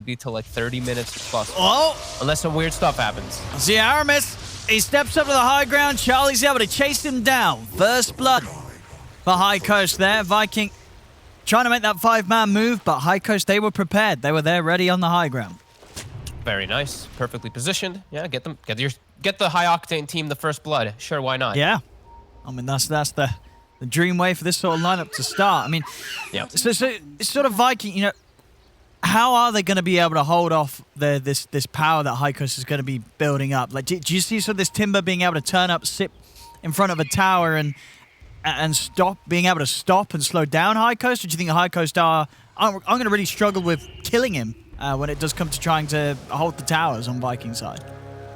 be till like 30 minutes plus. Oh! Unless some weird stuff happens. See Aramis, he steps up to the high ground. Charlie's able to chase him down. First blood for High Coast there. Viking trying to make that 5-man move, but High Coast, they were prepared. They were there ready on the high ground. Very nice. Perfectly positioned. Yeah, get the high octane team the first blood. Sure, why not? Yeah. I mean, that's the dream way for this sort of lineup to start. I mean, yeah. So it's sort of Viking, you know, how are they going to be able to hold off this power that High Coast is going to be building up? Like, do you see sort of this Timber being able to turn up, sit in front of a tower and stop, being able to stop and slow down High Coast? Or do you think High Coast I'm going to really struggle with killing him when it does come to trying to hold the towers on Viking side?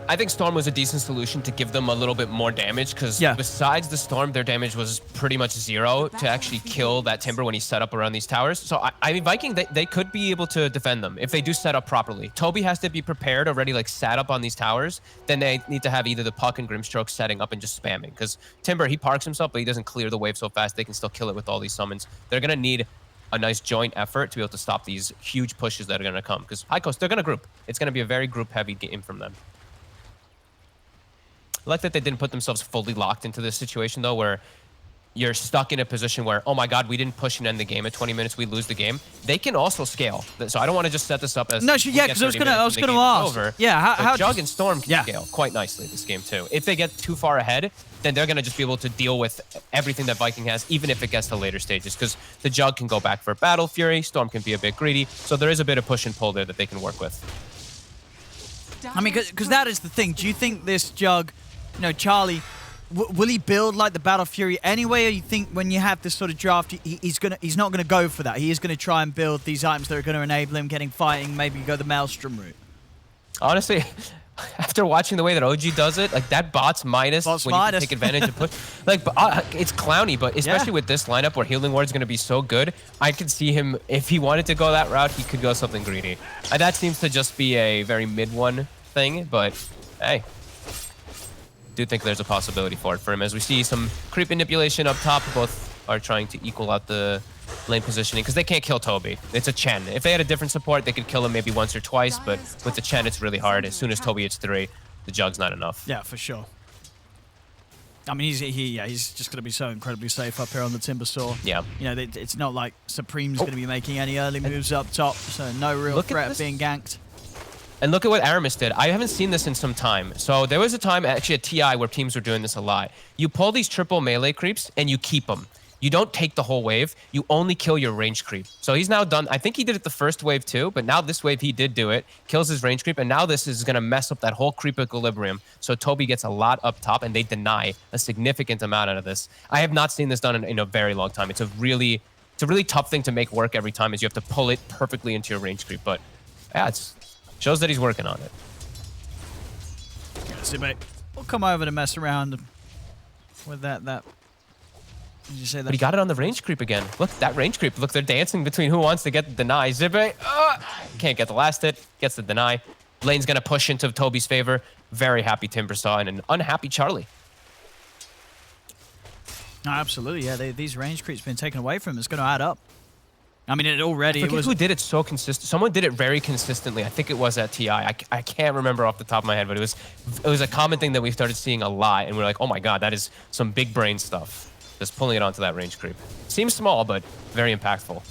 I think Storm was a decent solution to give them a little bit more damage because besides the Storm, their damage was pretty much 0 to actually kill that Timber when he set up around these towers. So, I mean, Viking, they could be able to defend them if they do set up properly. Toby has to be prepared already, like, sat up on these towers. Then they need to have either the Puck and Grimstroke setting up and just spamming because Timber, he parks himself, but he doesn't clear the wave so fast. They can still kill it with all these summons. They're going to need a nice joint effort to be able to stop these huge pushes that are going to come because High Coast, they're going to group. It's going to be a very group-heavy game from them. I like that they didn't put themselves fully locked into this situation, though, where you're stuck in a position where, oh my god, we didn't push and end the game at 20 minutes, we lose the game. They can also scale. So I don't want to just set this up as... No, yeah, because I was going to ask. Over. Yeah, how Jug and Storm can scale quite nicely this game, too. If they get too far ahead, then they're going to just be able to deal with everything that Viking has, even if it gets to later stages, because the Jug can go back for Battle Fury, Storm can be a bit greedy, so there is a bit of push and pull there that they can work with. I mean, because that is the thing. Do you think this Jug... You know, Charlie, will he build like the Battle Fury anyway, or you think when you have this sort of draft, he's not gonna go for that? He is gonna try and build these items that are gonna enable him getting fighting, maybe go the Maelstrom route. Honestly, after watching the way that OG does it, like that bot's minus when you can take advantage of push. Like, it's clowny, but especially with this lineup where Healing Ward's gonna be so good, I could see him, if he wanted to go that route, he could go something greedy. That seems to just be a very mid-one thing, but hey. Do think there's a possibility for it for him as we see some creep manipulation up top. Both are trying to equal out the lane positioning because they can't kill Toby. It's a Chen. If they had a different support, they could kill him maybe once or twice, but with the Chen, it's really hard. As soon as Toby hits 3, the Jug's not enough. Yeah, for sure. I mean, he's just going to be so incredibly safe up here on the Timber Saw. Yeah. You know, it's not like Supreme's going to be making any early moves up top, so no real threat of being ganked. And look at what Aramis did. I haven't seen this in some time. So there was a time actually at TI where teams were doing this a lot. You pull these triple melee creeps and you keep them. You don't take the whole wave. You only kill your range creep. So he's now done, I think he did it the first wave too, but now this wave he did do it, kills his range creep, and now this is going to mess up that whole creep equilibrium. So Toby gets a lot up top and they deny a significant amount out of this. I have not seen this done in a very long time. It's a really tough thing to make work every time is you have to pull it perfectly into your range creep. But yeah, it's... shows that he's working on it. See, mate. We'll come over to mess around with that. Did you say that? But he got it on the range creep again. Look, that range creep. Look, they're dancing between who wants to get the deny. Zibe, can't get the last hit. Gets the deny. Lane's going to push into Toby's favor. Very happy Timbersaw and an unhappy Charlie. No, absolutely. Yeah, these range creeps been taken away from him. It's going to add up. I mean, it was... who did it so consistent. Someone did it very consistently. I think it was at TI. I can't remember off the top of my head, but it was a common thing that we started seeing a lot, and we're like, oh my god, that is some big brain stuff. Just pulling it onto that range creep. Seems small, but very impactful.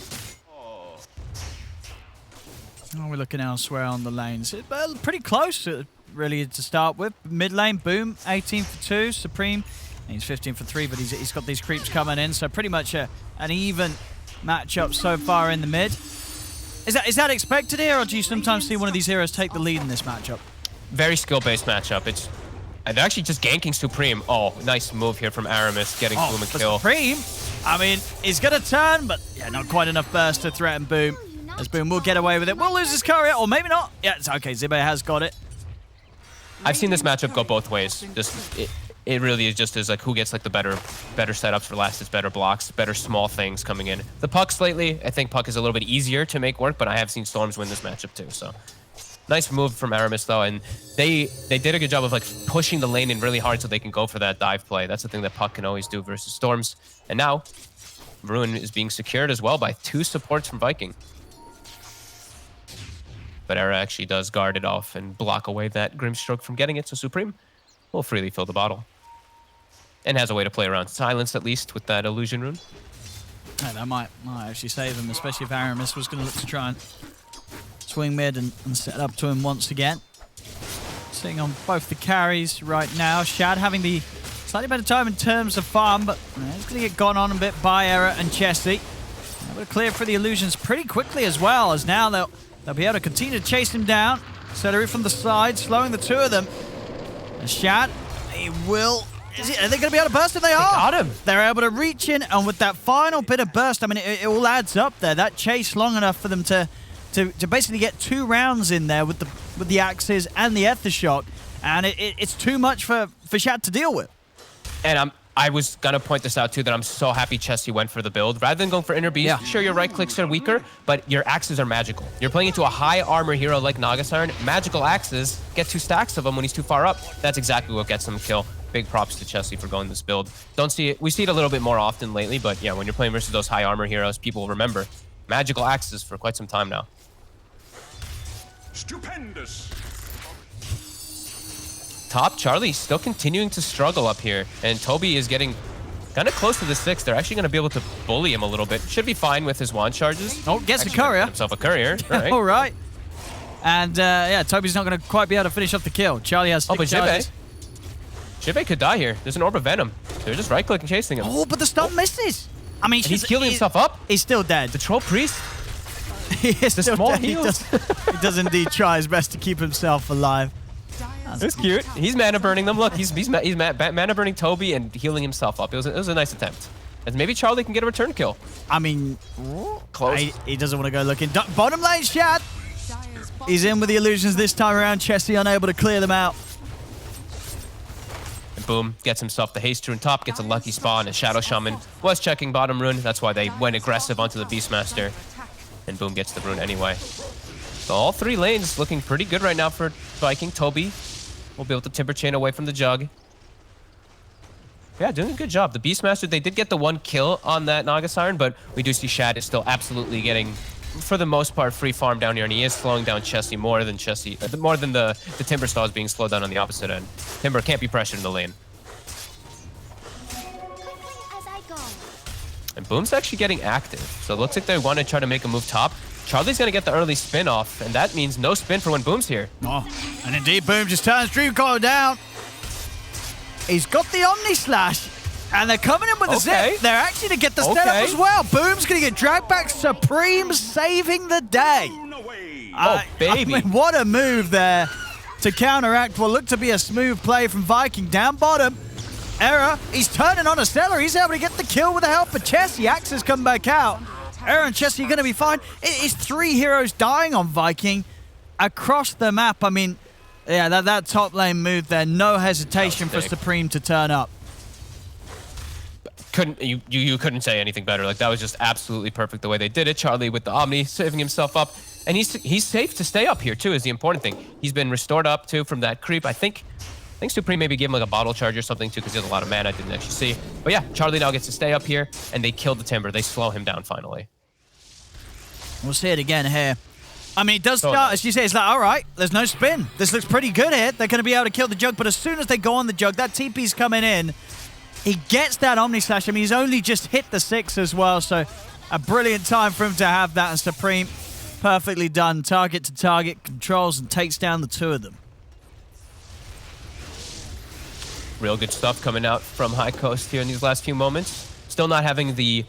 Oh, we're looking elsewhere on the lanes. Pretty close, really, to start with. Mid lane, Boom, 18 for 2. Supreme, he's 15 for 3, but he's got these creeps coming in, so pretty much an even matchup so far in the mid. Is that expected here, or do you sometimes see one of these heroes take the lead in this matchup? Very skill-based matchup. They're actually just ganking Supreme. Oh, nice move here from Aramis, getting Boom a kill. Supreme, I mean, he's going to turn, but yeah, not quite enough burst to threaten Boom. As Boom will get away with it. We'll lose his courier, or maybe not. Yeah, it's okay. Zibe has got it. I've seen this matchup go both ways. It really is just as like who gets like the better setups for last, better blocks, better small things coming in. The Puck lately, I think Puck is a little bit easier to make work, but I have seen Storms win this matchup too. So nice move from Aramis though, and they did a good job of like pushing the lane in really hard so they can go for that dive play. That's the thing that Puck can always do versus Storms. And now Ruin is being secured as well by 2 supports from Viking. But Era actually does guard it off and block away that Grimstroke from getting it, so Supreme will freely fill the bottle. And has a way to play around silence, at least, with that illusion rune. Yeah, that might actually save him, especially if Aramis was going to look to try and swing mid and set up to him once again. Sitting on both the carries right now. Shad having the slightly better time in terms of farm, but he's going to get gone on a bit by Era and Chessie. Able to clear for the illusions pretty quickly as well, as now they'll be able to continue to chase him down. Celery from the side, slowing the two of them. And Shad, he will... Are they going to be able to burst if they are? Got him. They're able to reach in, and with that final bit of burst, I mean, it all adds up there. That chase long enough for them to basically get 2 rounds in there with the axes and the ether shock, and it's too much for Shad to deal with. And I was going to point this out too, that I'm so happy Chessie went for the build. Rather than going for Inner Beast, Yeah. Sure, your right clicks are weaker, but your axes are magical. You're playing into a high armor hero like Naga Siren. Magical axes, get 2 stacks of them when he's too far up. That's exactly what gets him a kill. Big props to Chessie for going this build. Don't see it. We see it a little bit more often lately, but yeah, when you're playing versus those high armor heroes, people remember magical axes for quite some time now. Stupendous. Top, Charlie still continuing to struggle up here, and Toby is getting kind of close to the 6. They're actually going to be able to bully him a little bit. Should be fine with his wand charges. Oh, gets the Actually courier. Himself a courier. Right. All right. And yeah, Toby's not going to quite be able to finish off the kill. Charlie has 6 but charges. Jibe could die here. There's an Orb of Venom. They're just right-clicking, chasing him. Oh, but the stun misses. I mean, And he's healing himself up. He's still dead. The Troll Priest. He is The still small dead. He heals. does indeed try his best to keep himself alive. It's cute. He's mana burning them. Look, he's mana burning Toby and healing himself up. It was a nice attempt. And maybe Charlie can get a return kill. I mean, Close. he doesn't want to go looking. Bottom lane, Shad. He's in with the illusions this time around. Chessie unable to clear them out. And boom, gets himself the haste rune top, gets a lucky spawn, and Shadow Shaman was checking bottom rune. That's why they went aggressive onto the Beastmaster. And boom, gets the rune anyway. So all 3 lanes looking pretty good right now for Viking. Toby will be able to Timber Chain away from the Jug. Yeah, doing a good job. The Beastmaster, they did get the 1 kill on that Naga Siren, but we do see Shad is still absolutely getting, for the most part, free farm down here, and he is slowing down Chessie more than the Timber Star is being slowed down on the opposite end. Timber can't be pressured in the lane. And Boom's actually getting active, so it looks like they want to try to make a move top. Charlie's going to get the early spin off, and that means no spin for when Boom's here. Oh, and indeed, Boom just turns Dreamcaller down. He's got the Omni Slash, and they're coming in with a zip. They're actually to get the setup as well. Boom's going to get dragged back. Supreme saving the day. Oh, baby. I mean, what a move there to counteract what looked to be a smooth play from Viking. Down bottom, Era, he's turning on a Stellar. He's able to get the kill with the help of Chessie. Axes come back out. Era and Chessie are going to be fine. It is 3 heroes dying on Viking across the map. I mean, yeah, that top lane move there, no hesitation for Supreme to turn up. You couldn't say anything better. Like, that was just absolutely perfect the way they did it. Charlie with the Omni saving himself up, and he's safe to stay up here too, is the important thing. He's been restored up too from that creep. I think Supreme maybe gave him like a bottle charge or something too, because he has a lot of mana I didn't actually see. But yeah, Charlie now gets to stay up here, and they kill the Timber. They slow him down finally. We'll see it again here. I mean, it does start, as you say, it's like, all right, there's no spin. This looks pretty good here. They're going to be able to kill the Jug, but as soon as they go on the Jug, that TP's coming in. He gets that Omni Slash. I mean, he's only just hit the 6 as well, so a brilliant time for him to have that, and Supreme, perfectly done. Target to target, controls and takes down the 2 of them. Real good stuff coming out from High Coast here in these last few moments. Still not having the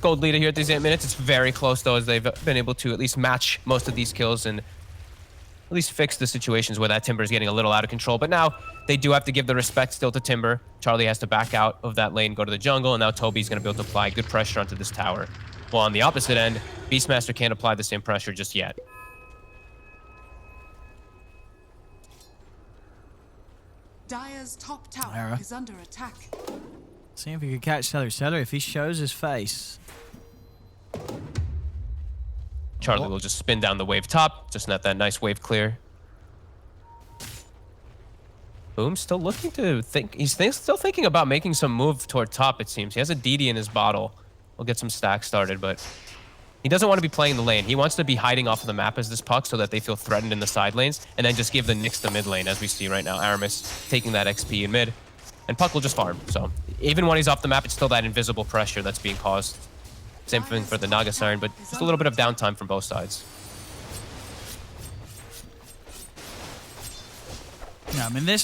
gold leader here at these 8 minutes. It's very close, though, as they've been able to at least match most of these kills and at least fix the situations where that Timber is getting a little out of control. But now they do have to give the respect still to Timber. Charlie has to back out of that lane, go to the jungle, and now Toby's going to be able to apply good pressure onto this tower. While on the opposite end, Beastmaster can't apply the same pressure just yet. Dire's top tower is under attack. See if we can catch Celery. If he shows his face. Charlie will just spin down the wave top, just not that nice wave clear. Boom, still looking to think. He's still thinking about making some move toward top, it seems. He has a DD in his bottle. We'll get some stacks started, but He doesn't want to be playing the lane. He wants to be hiding off of the map as this Puck so that they feel threatened in the side lanes, and then just give the Nyx the mid lane, as we see right now. Aramis taking that XP in mid, and Puck will just farm. So even when he's off the map, it's still that invisible pressure that's being caused. Same thing for the Naga Siren, but just a little bit of downtime from both sides. Yeah, I mean, the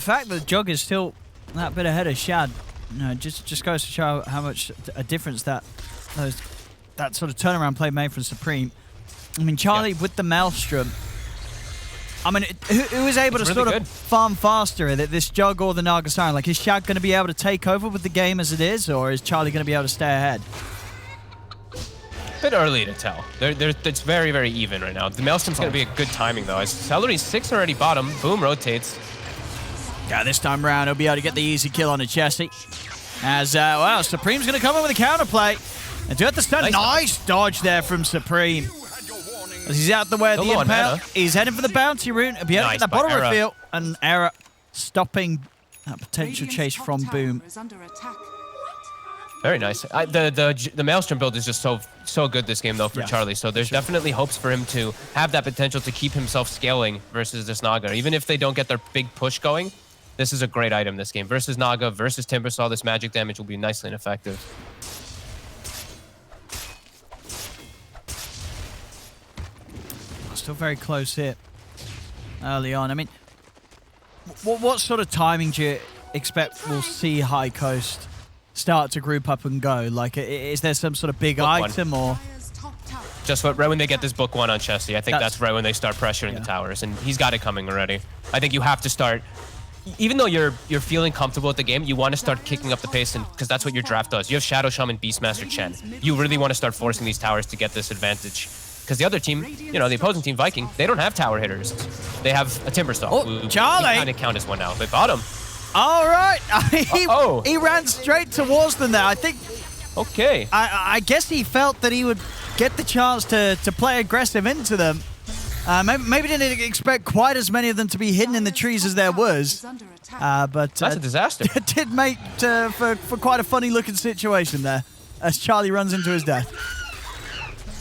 fact that Jug is still that bit ahead of Shad, you know, just goes to show how much a difference that sort of turnaround play made from Supreme. I mean, Charlie with the Maelstrom. I mean, who is able to really sort of farm faster? This Jug or the Naga Siren? Like, is Shad going to be able to take over with the game as it is, or is Charlie going to be able to stay ahead? Bit early to tell. It's very, very even right now. The Maelstrom's going to be a good timing, though. As Celery's 6 already bottom. Boom rotates. Yeah, this time around, he'll be able to get the easy kill on a Chessie. As, well, Supreme's going to come in with a counterplay. And do it the stun. Nice dodge there from Supreme. As he's out the way of the impale. He's heading for the bounty rune. He'll be able to get that bottom reveal. And Error stopping that potential chase from Boom. Very nice. The Maelstrom build is just so good this game, though, for Charlie. So there's definitely hopes for him to have that potential to keep himself scaling versus this Naga. Even if they don't get their big push going, this is a great item this game. Versus Naga, versus Timbersaw, this magic damage will be nicely and effective. Still very close here early on. I mean, what sort of timing do you expect we'll see High Coast start to group up and go? Like, is there some sort of big item or? Just right when they get this book 1 on Chessie. I think that's right when they start pressuring the towers, and he's got it coming already. I think you have to start, even though you're feeling comfortable with the game, you want to start kicking up the pace, because that's what your draft does. You have Shadow Shaman, Beastmaster, Chen. You really want to start forcing these towers to get this advantage. Because the other team, you know, the opposing team, Viking, they don't have tower hitters. They have a Timbersaw. Oh, Charlie! kind of count as one now. They bought him. All right. He ran straight towards them there. I think... Okay. I guess he felt that he would get the chance to play aggressive into them. Maybe didn't expect quite as many of them to be hidden in the trees as there was. But that's a disaster. It did make for quite a funny looking situation there as Charlie runs into his death.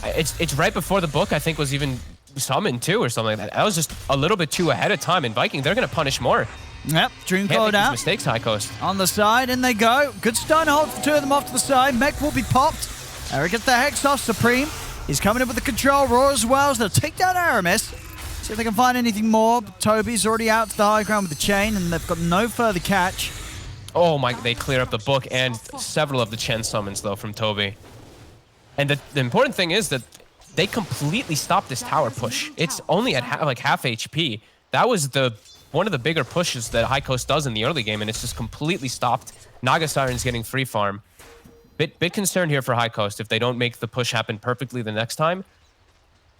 It's right before the book, I think, was even summoned too or something like that. I was just a little bit too ahead of time. And Viking, they're going to punish more. Yep, Dream Code out. Mistakes, High Coast. On the side, in they go. Good stun hold for 2 of them off to the side. Mech will be popped. Eric gets the Hex off Supreme. He's coming in with the control. Roar as well. So they'll take down Aramis. See if they can find anything more. But Toby's already out to the high ground with the chain, and they've got no further catch. Oh my, they clear up the book and several of the Chen summons, though, from Toby. And the important thing is that they completely stopped this tower push. It's only at half HP. That was one of the bigger pushes that High Coast does in the early game, and it's just completely stopped. Naga Siren's getting free farm. Bit concerned here for High Coast if they don't make the push happen perfectly the next time.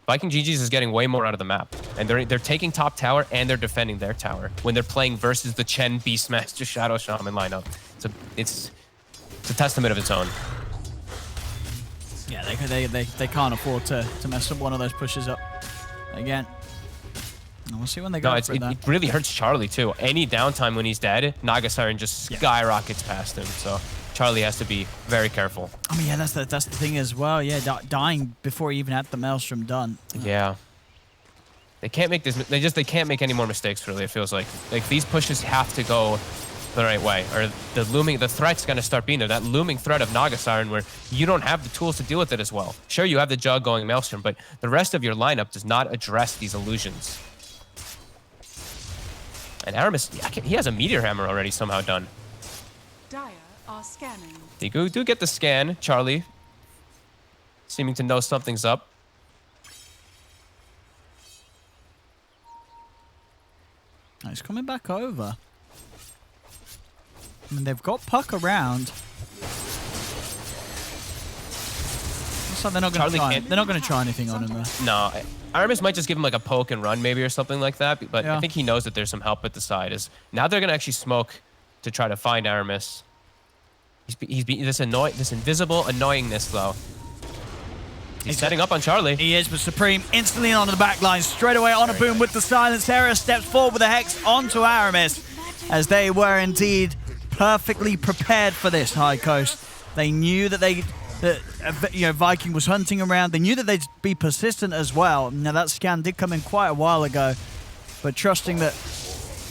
Viking GG's is getting way more out of the map, and they're taking top tower and they're defending their tower when they're playing versus the Chen Beastmaster Shadow Shaman lineup. So it's a testament of its own. Yeah, they can't afford to mess up one of those pushes up again. And we'll see when they go for it. It really hurts Charlie too. Any downtime when he's dead, Naga Siren just skyrockets past him. So Charlie has to be very careful. I mean, yeah, that's the thing as well. Yeah, dying before he even had the Maelstrom done. Yeah. They can't make this. They can't make any more mistakes. Really, it feels like these pushes have to go the right way, or the threat's going to start being there. That looming threat of Naga Siren, where you don't have the tools to deal with it as well. Sure, you have the Jug going Maelstrom, but the rest of your lineup does not address these illusions. And Aramis, he has a Meteor Hammer already somehow done. Dire are scanning. They do get the scan. Charlie seeming to know something's up. He's coming back over. I mean, they've got Puck around. Looks like they're not going to try anything on him though. No, Aramis might just give him like a poke and run maybe or something like that. But I think he knows that there's some help at the side. Now they're going to actually smoke to try to find Aramis. He's this invisible annoyingness though. He's setting up on Charlie. He is, but Supreme instantly onto the back line. Straight away on a Boom with the silence. Error steps forward with a Hex onto Aramis, as they were indeed perfectly prepared for this, High Coast. They knew that Viking was hunting around. They knew that they'd be persistent as well. Now, that scan did come in quite a while ago, but trusting that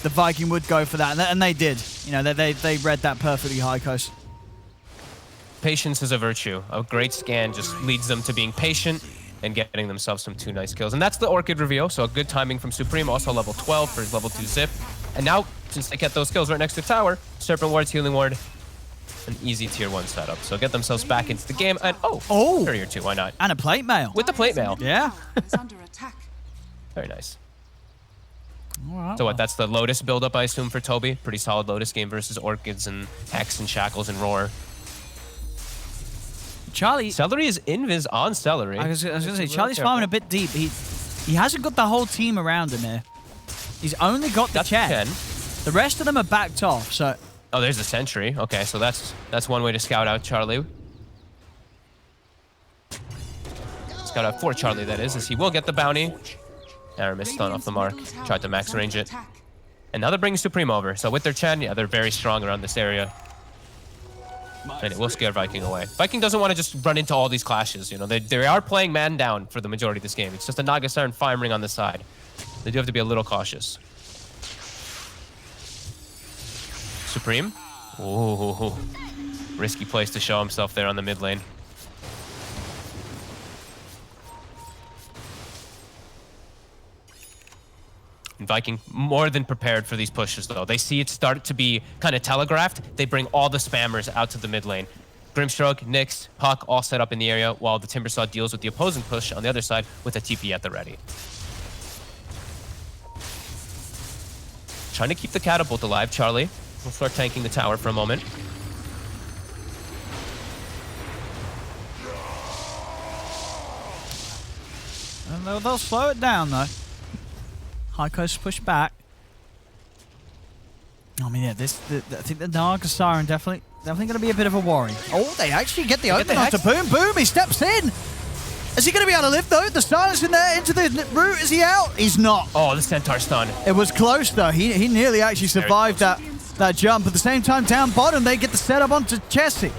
the Viking would go for that, and they did. They read that perfectly, High Coast. Patience is a virtue. A great scan just leads them to being patient and getting themselves some 2 nice kills. And that's the Orchid reveal, so a good timing from Supreme, also level 12 for his level 2 zip. And now, since they get those kills right next to tower, Serpent Ward's Healing Ward, an easy tier 1 setup. So get themselves back into the game, and Courier 2, why not? And a plate mail. With the plate mail. Yeah. Very nice. All right, So that's the Lotus build-up, I assume, for Toby. Pretty solid Lotus game versus Orchids and Hex and Shackles and Roar. Charlie. Celery is invis on Celery. I was going to say, Charlie's farming a bit deep. He hasn't got the whole team around him here. He's only got the Chen. The rest of them are backed off, so... Oh, there's the Sentry. Okay, so that's one way to scout out Charlie. Scout out for Charlie, that is, as he will get the bounty. Aramis stun off the mark. Tried to max range it. And now they're bringing Supreme over. So with their Chen, yeah, they're very strong around this area. And it will scare Viking away. Viking doesn't want to just run into all these clashes. They are playing man down for the majority of this game. It's just a Naga Siren firing on the side. They do have to be a little cautious. Supreme. Ooh. Risky place to show himself there on the mid lane. And Viking more than prepared for these pushes, though. They see it start to be kind of telegraphed. They bring all the spammers out to the mid lane. Grimstroke, Nyx, Puck all set up in the area, while the Timbersaw deals with the opposing push on the other side with a TP at the ready. Trying to keep the catapult alive, Charlie. We'll start tanking the tower for a moment. And they'll slow it down, though. High Coast push back. I mean, yeah, I think the Naga Siren definitely going to be a bit of a worry. Oh, they actually get the open onto Boom. Boom, he steps in. Is he going to be able to live, though? The Siren's in there, into the route. Is he out? He's not. Oh, the Centaur stun. It was close, though. He nearly actually survived that jump. At the same time, down bottom, they get the setup onto Chessie.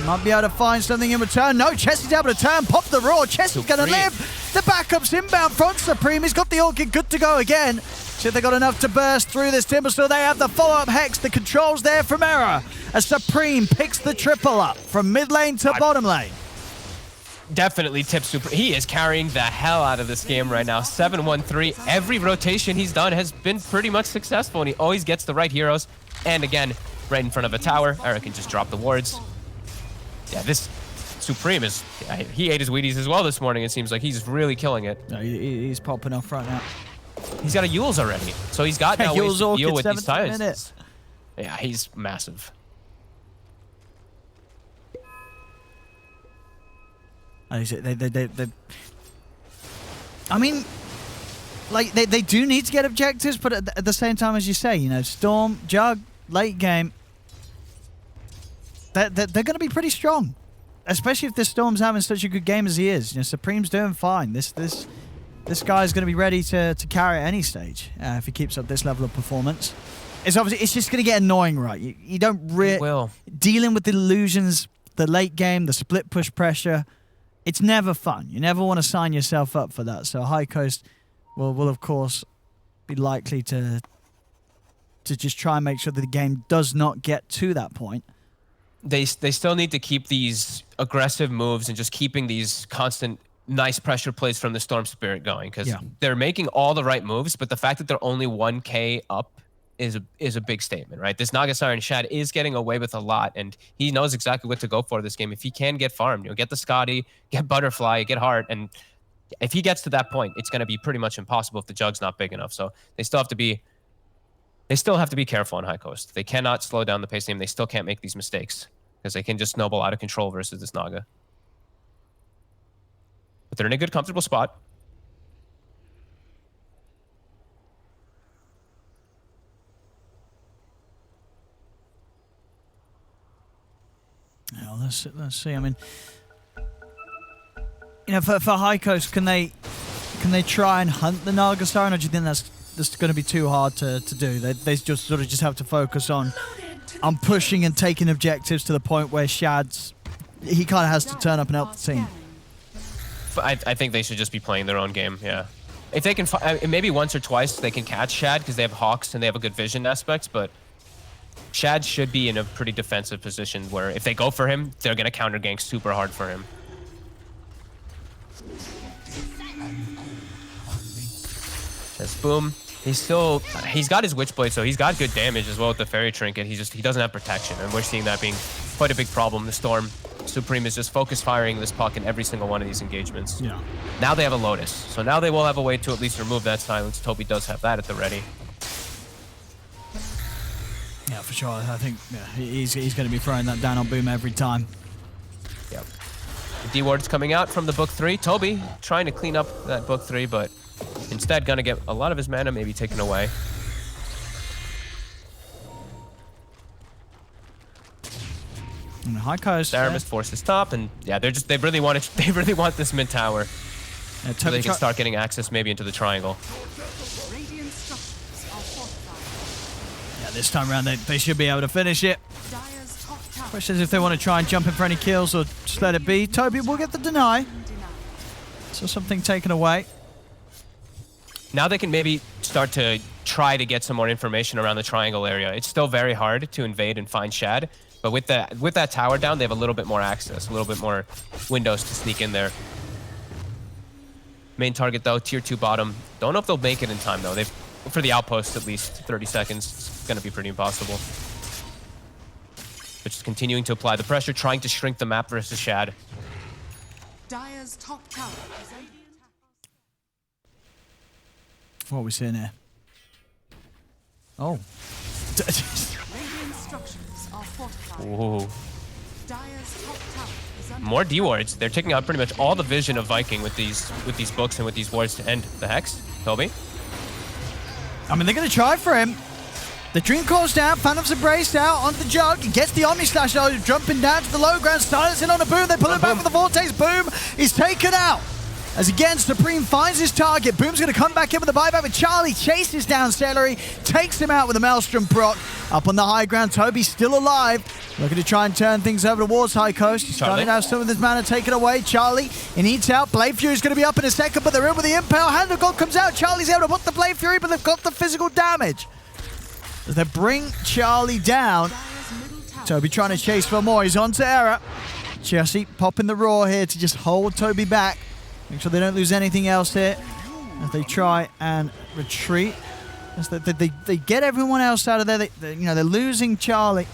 Might be able to find something in return. No, Chessie's able to turn, pop the Roar. Chessie's going to live. The backup's inbound front Supreme. He's got the Orchid good to go again. See if they got enough to burst through this Timber. So they have the follow-up Hex. The controls there from Error. As Supreme picks the triple up from mid lane to bottom lane. Definitely tip Supreme. He is carrying the hell out of this game right now. 7-1-3. Every rotation he's done has been pretty much successful, and he always gets the right heroes. And again, right in front of a tower, Error can just drop the wards. Yeah, this Supreme is... he ate his Wheaties as well this morning. It seems like he's really killing it. No, he's popping off right now. He's got a Yules already. So he's got now ways to deal with these times. Yeah, he's massive. I mean, like, they do need to get objectives, but at the same time, as you say, Storm, Jug, late game, they're going to be pretty strong, especially if this Storm's having such a good game as he is. Supreme's doing fine. This guy's going to be ready to carry at any stage if he keeps up this level of performance. It's just going to get annoying, right? You don't really dealing with the illusions, the late game, the split push pressure. It's never fun. You never want to sign yourself up for that. So High Coast will of course be likely to just try and make sure that the game does not get to that point. They still need to keep these aggressive moves and just keeping these constant nice pressure plays from the Storm Spirit going, because they're making all the right moves, but the fact that they're only 1k up is a big statement, right? This Naga Siren Shad is getting away with a lot, and he knows exactly what to go for this game. If he can get farmed, get the Scotty, get Butterfly, get Heart, and if he gets to that point, it's going to be pretty much impossible if the Jug's not big enough. So they still have to be careful on High Coast. They cannot slow down the pace game. They still can't make these mistakes, because they can just snowball out of control versus this Naga. But they're in a good, comfortable spot. Yeah, let's see. I mean, for High Coast, can they try and hunt the Naga Siren, or do you think that's going to be too hard to do? They just have to focus on pushing and taking objectives to the point where Shad's he kind of has to turn up and help the team. I think they should just be playing their own game, yeah. If they can, maybe once or twice they can catch Shad because they have Hawks and they have a good vision aspect, but Shad should be in a pretty defensive position where if they go for him, they're going to counter gank super hard for him. Just boom. He's got his Witchblade, so he's got good damage as well with the Fairy Trinket. He doesn't have protection, and we're seeing that being quite a big problem. The Storm Supreme is just focus firing this puck in every single one of these engagements. Yeah. Now they have a Lotus, so now they will have a way to at least remove that silence. Toby does have that at the ready. Yeah, for sure. I think he's going to be throwing that down on Boom every time. Yep. The D-Ward's coming out from the Book 3. Toby trying to clean up that Book 3, but instead gonna get a lot of his mana maybe taken away. And High Coast. Aramis forces top, and yeah, they really want this mid tower. Yeah, so they can start getting access maybe into the triangle. Radiant structures are fortified. Yeah, this time around they should be able to finish it. Dire's top tower. Question is if they want to try and jump in for any kills or just let it be. Toby will get the deny. So something taken away. Now they can maybe start to try to get some more information around the triangle area. It's still very hard to invade and find Shad, but with that tower down, they have a little bit more access, a little bit more windows to sneak in there. Main target though, tier 2 bottom. Don't know if they'll make it in time though. For the outpost, at least 30 seconds. It's going to be pretty impossible. But just continuing to apply the pressure, trying to shrink the map versus Shad. Dire's top tower is under attack. What are we seeing here? Oh. Radiant structures are fortified. Ooh. Dire's top tower is under More D-wards. They're taking out pretty much all the vision of Viking with these books and with these wards to end the Hex. Toby? I mean, they're going to try for him. The Dream Core's down, Phantom's Embraced out on the Jug. He gets the Omni Slash though, jumping down to the low ground, silencing on a Boom. They pull it back with the Vortex. Boom is taken out. As again, Supreme finds his target. Boom's going to come back in with the buyback, but Charlie chases down Celery, takes him out with a Maelstrom proc. Up on the high ground, Toby's still alive. Looking to try and turn things over towards High Coast. He's trying to have some of this mana taken away. Charlie, he needs out. Blade Fury's going to be up in a second, but they're in with the Impale. Hand of God comes out. Charlie's able to put the Blade Fury, but they've got the physical damage. As they bring Charlie down. Toby trying to chase for more. He's on to Era. Jesse popping the Roar here to just hold Toby back. Make sure they don't lose anything else here as they try and retreat. As they get everyone else out of there. They're losing Charlie,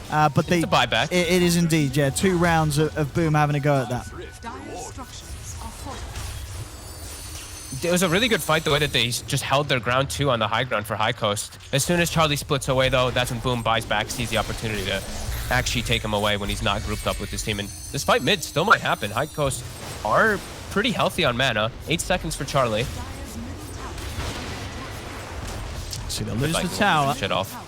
but it's a buyback. It is indeed, yeah. 2 rounds of Boom having a go at that. Dire's structures are fortified. It was a really good fight the way that they just held their ground too on the high ground for High Coast. As soon as Charlie splits away though, that's when Boom buys back, sees the opportunity to actually take him away when he's not grouped up with his team. And this fight mid still might happen. High Coast are pretty healthy on mana. 8 seconds for Charlie. See, they'll lose the tower. Shit off.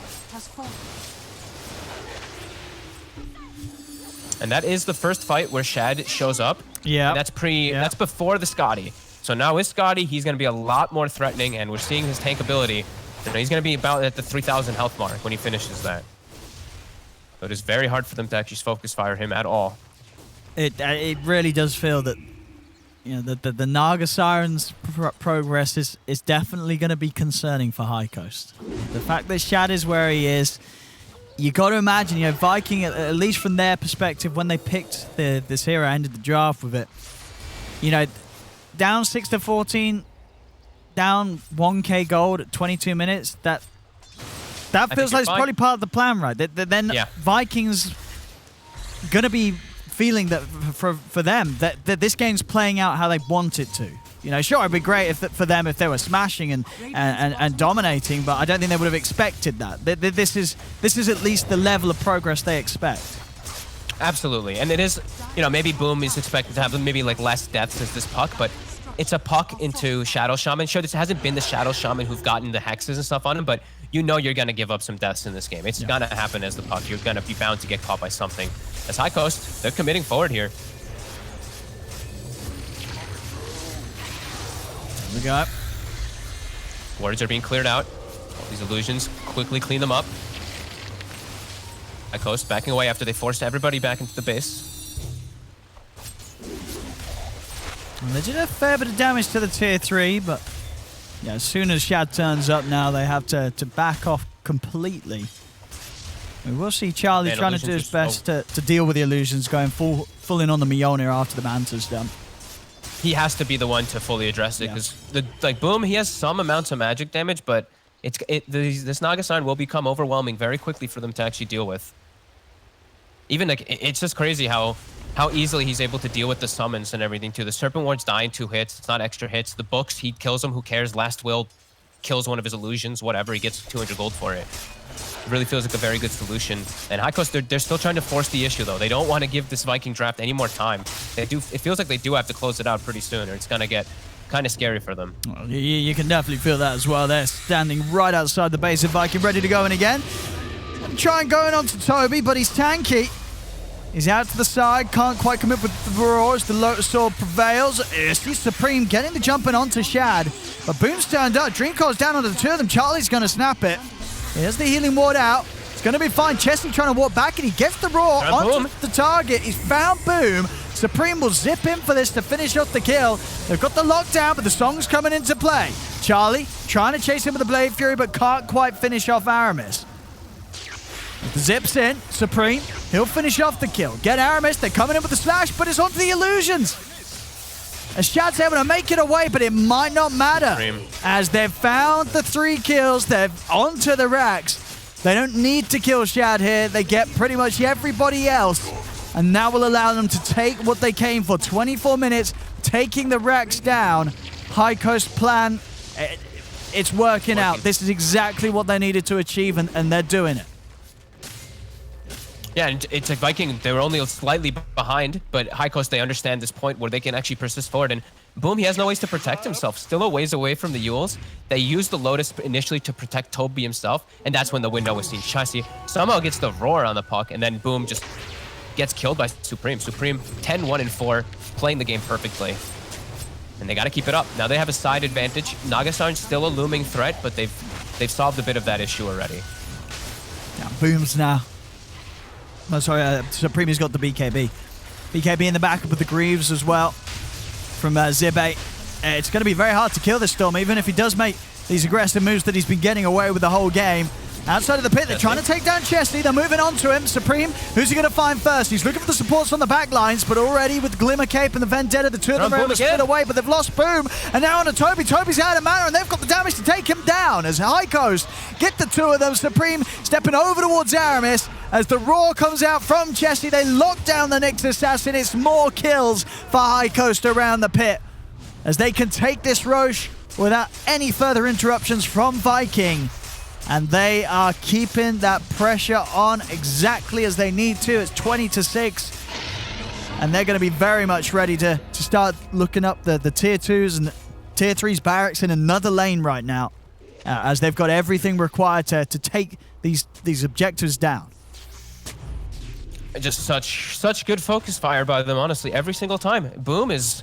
And that is the first fight where Shad shows up. Yeah. And that's before the Scotty. So now with Scotty, he's going to be a lot more threatening, and we're seeing his tank ability. He's going to be about at the 3,000 health mark when he finishes that. So it is very hard for them to actually focus fire him at all. It really does feel that the Naga Siren's progress is definitely going to be concerning for High Coast. The fact that Shad is where he is, you got to imagine, Viking, at least from their perspective, when they picked this hero, ended the draft with it, down 6-14, down 1k gold at 22 minutes, that feels like it's probably part of the plan, right? Then Vikings going to be feeling that for them that this game's playing out how they want it to. Sure, it'd be great for them if they were smashing and dominating, but I don't think they would have expected that. This is at least the level of progress they expect. Absolutely, and it is, maybe Boom is expected to have maybe like less deaths as this puck, but it's a puck into Shadow Shaman. Sure, this hasn't been the Shadow Shaman who've gotten the hexes and stuff on him, but you're going to give up some deaths in this game. It's going to happen as the puck. You're going to be bound to get caught by something. As High Coast, they're committing forward here. Here we go. Wards are being cleared out. All these illusions, quickly clean them up. High Coast backing away after they forced everybody back into the base. Well, they did a fair bit of damage to the tier 3, but yeah, as soon as Shad turns up now, they have to back off completely. We will see Charlie trying to do his best to deal with the illusions, going full in on the Mjolnir after the Manta's done. He has to be the one to fully address it, because like Boom, he has some amounts of magic damage, but this Naga sign will become overwhelming very quickly for them to actually deal with. Even like it's just crazy how easily he's able to deal with the summons and everything too. The Serpent Ward's dying 2 hits. It's not extra hits. The books, he kills him. Who cares? Last Will kills one of his illusions. Whatever. He gets 200 gold for it. It really feels like a very good solution. And High Coast, they're still trying to force the issue though. They don't want to give this Viking draft any more time. They do. It feels like they do have to close it out pretty soon, or it's gonna get kind of scary for them. Well, you can definitely feel that as well. They're standing right outside the base of Viking, ready to go in again. Trying going on to Toby, but he's tanky. He's out to the side, can't quite commit with the barrage. The Lotus Sword prevails. He's Supreme getting the jumping onto Shad. But Boom's turned up. Dreamcore's down onto the 2 of them. Charlie's going to snap it. Here's the healing ward out. It's going to be fine. Chesney trying to walk back, and he gets the roar onto the target. He's found Boom. Supreme will zip in for this to finish off the kill. They've got the lockdown, but the song's coming into play. Charlie trying to chase him with the Blade Fury, but can't quite finish off Aramis. The zips in, Supreme, he'll finish off the kill. Get Aramis, they're coming in with the slash, but it's onto the illusions. As Shad's able to make it away, but it might not matter. Supreme. As they've found the 3 kills, they're onto the racks. They don't need to kill Shad here. They get pretty much everybody else. And that will allow them to take what they came for. 24 minutes, taking the racks down. High Coast plan, it's working out. This is exactly what they needed to achieve, and they're doing it. Yeah, and it's like Viking, they were only slightly behind, but High Coast, they understand this point where they can actually persist forward. And Boom, he has no ways to protect himself. Still a ways away from the Yules. They used the Lotus initially to protect Toby himself, and that's when the window was seen. Chassis somehow gets the roar on the puck, and then Boom just gets killed by Supreme. Supreme 10-1-4, playing the game perfectly. And they got to keep it up. Now they have a side advantage. Nagasan's still a looming threat, but they've solved a bit of that issue already. Yeah, Boom's now. Oh, sorry, Supreme has got the BKB. BKB in the back with the Greaves as well from Zibe. It's going to be very hard to kill this Storm, even if he does make these aggressive moves that he's been getting away with the whole game. Outside of the pit, they're trying to take down Chesney. They're moving on to him. Supreme, who's he going to find first? He's looking for the supports on the back lines, but already with Glimmer Cape and the Vendetta, the 2 of them are able to split away, but they've lost Boom. And now on to Toby. Toby's out of mana, and they've got the damage to take him down as High Coast get the 2 of them. Supreme stepping over towards Aramis. As the roar comes out from Chesney, they lock down the Nyx Assassin. It's more kills for High Coast around the pit, as they can take this Roche without any further interruptions from Viking. And they are keeping that pressure on exactly as they need to. It's 20-6. And they're going to be very much ready to start looking up the tier 2s and tier 3s barracks in another lane right now. As they've got everything required to take these objectives down. Just such good focus fire by them, honestly, every single time. Boom is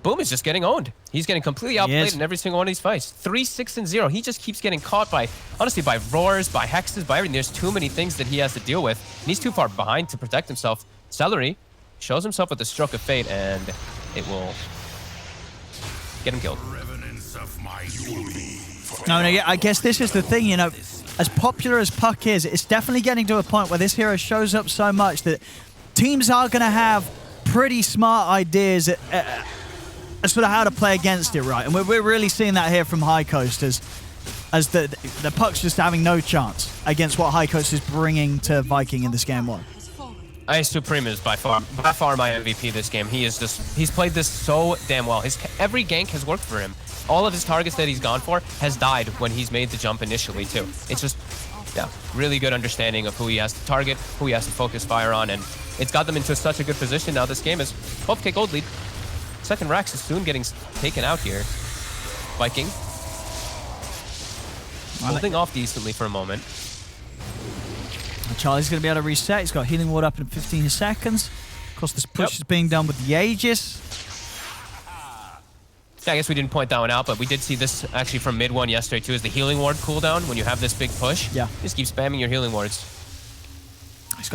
just getting owned. He's getting completely outplayed in every single one of these fights. 3-6-0. He just keeps getting caught by, honestly, by roars, by hexes, by everything. There's too many things that he has to deal with. And he's too far behind to protect himself. Celery shows himself with the stroke of fate, and it will get him killed. No, I guess this is the thing, you know, as popular as Puck is, it's definitely getting to a point where this hero shows up so much that teams are going to have pretty smart ideas as sort of how to play against it, right? And we're really seeing that here from High Coast as the Puck's just having no chance against what High Coast is bringing to Viking in this game 1. Supreme is by far my MVP this game. He's played this so damn well. Every gank has worked for him. All of his targets that he's gone for has died when he's made the jump initially too. It's just, yeah, really good understanding of who he has to target, who he has to focus fire on, and it's got them into such a good position. Now this game is 12k gold lead. Second Rax is soon getting taken out here. Viking holding off decently for a moment. Charlie's going to be able to reset. He's got healing ward up in 15 seconds. Of course, this push is being done with the Aegis. Yeah, I guess we didn't point that one out, but we did see this actually from mid 1 yesterday too, is the healing ward cooldown. When you have this big push, just keep spamming your healing wards.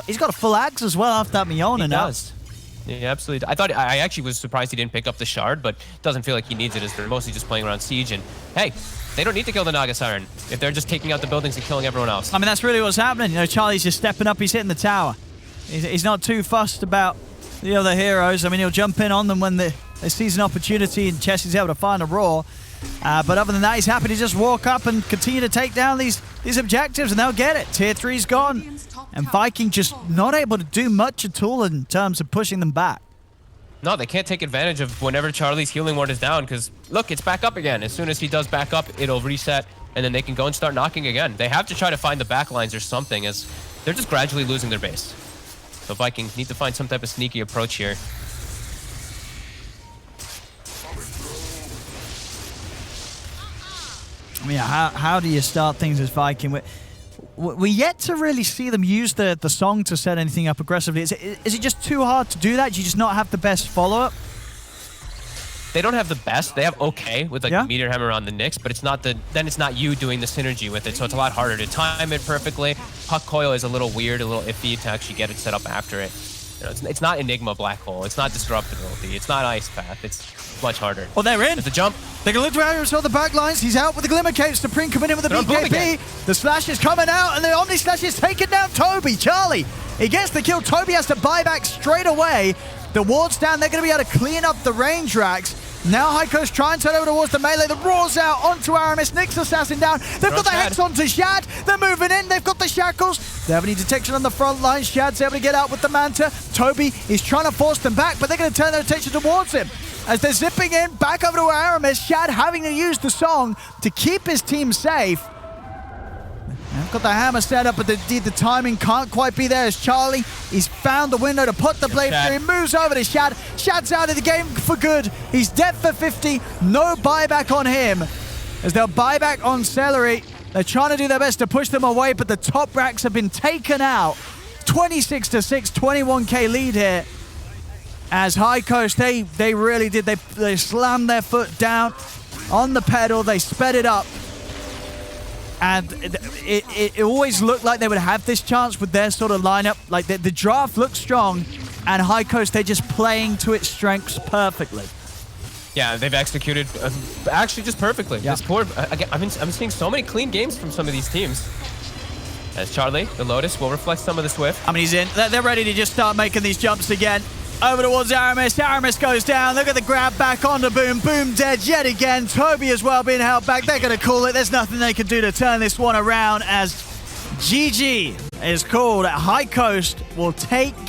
He's got a full axe as well after that Mjolnir now. Does. Yeah, absolutely. I actually was surprised he didn't pick up the shard, but it doesn't feel like he needs it as they're mostly just playing around siege. And hey, they don't need to kill the Naga Siren if they're just taking out the buildings and killing everyone else. I mean, that's really what's happening. You know, Charlie's just stepping up. He's hitting the tower. He's not too fussed about the other heroes. I mean, he'll jump in on them when they sees an opportunity and Chessie's able to find a roar. But other than that, he's happy to just walk up and continue to take down these objectives, and they'll get it. Tier 3's gone. And Viking just not able to do much at all in terms of pushing them back. No, they can't take advantage of whenever Charlie's healing ward is down, because look, it's back up again. As soon as he does back up, it'll reset, and then they can go and start knocking again. They have to try to find the backlines or something, as they're just gradually losing their base. So Vikings need to find some type of sneaky approach here. I mean, how do you start things as Viking? We're yet to really see them use the song to set anything up aggressively. Is it just too hard to do that? Do you just not have the best follow-up? They don't have the best. They have okay with like Meteor Hammer on the Nyx, but it's not then it's not you doing the synergy with it, so it's a lot harder to time it perfectly. Puck Coil is a little weird, a little iffy to actually get it set up after it. You know, it's not Enigma Black Hole. It's not Disruptability. It's not Ice Path. It's much harder. Oh, they're in. There's the jump. They're going to look around and the back lines. He's out with the Glimmer Cape. Supreme coming in with the BKB. The Slash is coming out, and the Omni Slash is taking down Toby. Charlie, he gets the kill. Toby has to buy back straight away. The ward's down. They're going to be able to clean up the range racks. Now High Coast try and turn over towards the melee. The roar's out onto Aramis. Nyx Assassin down. They've got the Hex onto Shad. They're moving in. They've got the Shackles. They have any detection on the front line. Shad's able to get out with the Manta. Toby is trying to force them back, but they're going to turn their attention towards him. As they're zipping in, back over to Aramis. Shad having to use the song to keep his team safe. They've got the hammer set up, but the timing can't quite be there as Charlie, he's found the window to put the blade through. He moves over to Shad. Shad's out of the game for good. He's dead for 50. No buyback on him. As they'll buy back on Celery. They're trying to do their best to push them away, but the top racks have been taken out. 26-6, 21k lead here. As High Coast, they really did. They slammed their foot down on the pedal. They sped it up. And it always looked like they would have this chance with their sort of lineup. Like the draft looked strong, and High Coast, they're just playing to its strengths perfectly. Yeah, they've executed actually just perfectly. Yeah. This poor, again, I'm seeing so many clean games from some of these teams. As Charlie, the Lotus, will reflect some of the Swift. I mean, he's in. They're ready to just start making these jumps again. Over towards Aramis. Aramis goes down. Look at the grab back onto Boom. Boom dead yet again. Toby as well being held back. They're going to call it. There's nothing they can do to turn this one around as GG is called. High Coast will take